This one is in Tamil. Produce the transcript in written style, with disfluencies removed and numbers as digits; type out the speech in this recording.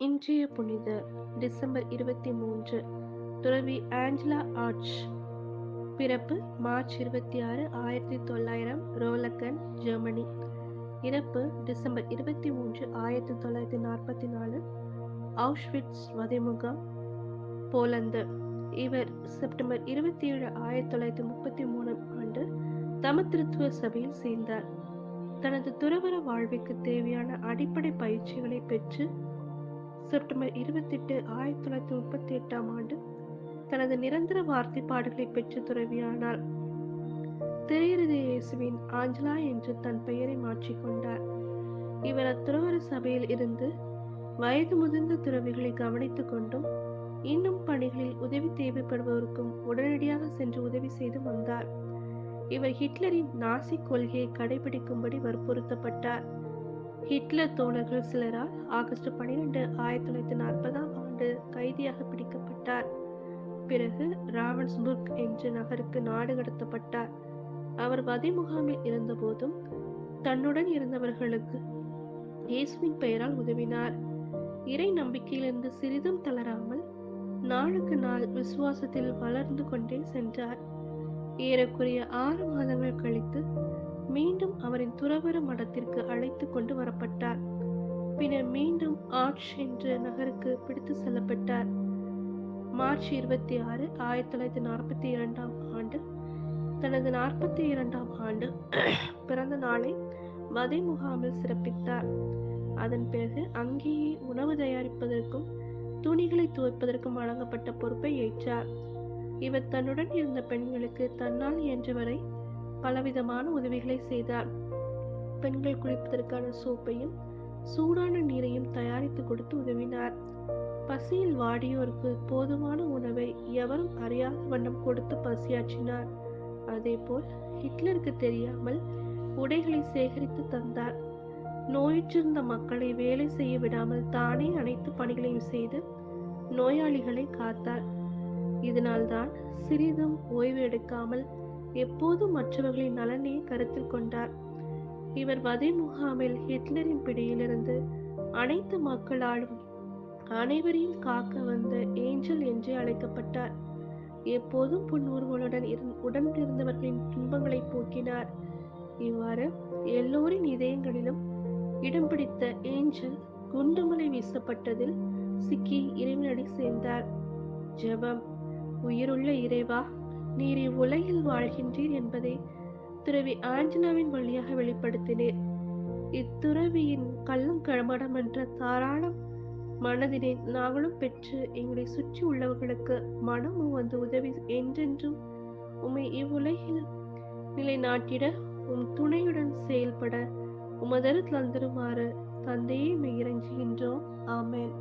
இன்றைய புனிதர் டிசம்பர் 23. துறவி ஆஞ்சலா ஆர்ச். பிறப்பு மார்ச் 26, 1900, ரோலக்கன், ஜெர்மனி. இறப்பு டிசம்பர் 23, 1944, அவுஷ்விட்ஸ் வதைமுகாம், போலந்து. இவர் செப்டம்பர் 27, 1933 தமத்திருத்துவ சபையில் சேர்ந்தார். தனது துறவற வாழ்விற்கு தேவையான அடிப்படை பயிற்சிகளை பெற்று செப்டம்பர் 28, 1938 தனது நிரந்தர வார்த்தைப்பாடுகளை பெற்று துறவியானார். திரையிறுதி இயேசுவின் ஆஞ்சலா என்று தன் பெயரை மாற்றிக்கொண்டார். இவர் அத்துறவற சபையில் இருந்து வயது முதிர்ந்த துறவிகளை கவனித்துக் கொண்டும் இன்னும் பணிகளில் உதவி தேவைப்படுவோருக்கும் உடனடியாக சென்று உதவி செய்து வந்தார். இவர் ஹிட்லரின் நாசி கொள்கையை கடைபிடிக்கும்படி வற்புறுத்தப்பட்டார். ஹிட்லர் தோழர்கள் சிலரால் ஆகஸ்ட் 12, 1940 கைதியாக பிடிக்கப்பட்டார். பிறகு ராவன்ஸ்புர்க் என்ற நகருக்கு நாடு கடத்தப்பட்டார். அவர் வதை முகாமில் இருந்தபோதும் தன்னுடன் இருந்தவர்களுக்கு இயேசுவின் பெயரால் உதவினார். இறை நம்பிக்கையிலிருந்து சிறிதும் தளராமல் நாளுக்கு நாள் விசுவாசத்தில் வளர்ந்து கொண்டே சென்றார். ஏறக்குறைய 6 மாதங்கள் கழித்து மீண்டும் அவரின் துறவற மடத்திற்கு அழைத்து கொண்டு வரப்பட்டார். பின்னர் மீண்டும் ஆர்ச் என்ற நகருக்கு பிடித்து செல்லப்பட்டார். மார்ச் 26, 1942 தனது 42 பிறந்த நாளை வதை முகாமில் சிறப்பித்தார். அதன் பிறகு அங்கேயே உணவு தயாரிப்பதற்கும் துணிகளை துவைப்பதற்கும் வழங்கப்பட்ட பொறுப்பை ஏற்றார். இவர் தன்னுடன் இருந்த பெண்களுக்கு தன்னால் இயன்றவரை பலவிதமான உதவிகளை செய்தார். பெண்கள் குளிப்பதற்கான சோப்பையும் சூடான நீரையும் தயாரித்து கொடுத்து உதவினார். பசியில் வாடியோருக்கு போதுமான உணவை எவரும் அறியாத வண்ணம் கொடுத்து பசியாற்றினார். அதேபோல் ஹிட்லருக்கு தெரியாமல் உடைகளை சேகரித்து தந்தார். நோயுற்றிருந்த மக்களை வேலை செய்ய விடாமல் தானே அனைத்து பணிகளையும் செய்து நோயாளிகளை காத்தார். இதனால்தான் சிறிதும் ஓய்வு எடுக்காமல் எப்போதும் மற்றவர்களின் நலனையே கருத்தில் கொண்டார். இவர் வதை முகாமில் ஹிட்லரின் பிடியிலிருந்து அனைத்து மக்களாலும் அனைவரையும் காக்க வந்த ஏஞ்சல் என்றே அழைக்கப்பட்டார். எப்போதும் புன்முறுவலுடன் உடனிருந்தவர்களின் துன்பங்களை போக்கினார். இவ்வாறு எல்லோரின் இதயங்களிலும் இடம் பிடித்த ஏஞ்சல் குண்டுமலை வீசப்பட்டதில் சிக்கி இறைவனடி சேர்ந்தார். ஜெபம். உயிருள்ள இறைவா, நீர் இவ்வுலகில் வாழ்கின்றீர் என்பதை துறவி ஆஞ்சலாவின் வழியாக வெளிப்படுத்தினீர். இத்துறவியின் கள்ளங்கமடமற்ற தாராள மனதினை நாங்களும் பெற்று எங்களை சுற்றி உள்ளவர்களுக்கு மனமும் வந்து உதவி என்றென்றும் உம்மை இவ்வுலகில் நிலைநாட்டிட உம் துணையுடன் செயல்பட உமதரு தந்திருமாறு தந்தையே இறைஞ்சுகின்றோம். ஆமென்.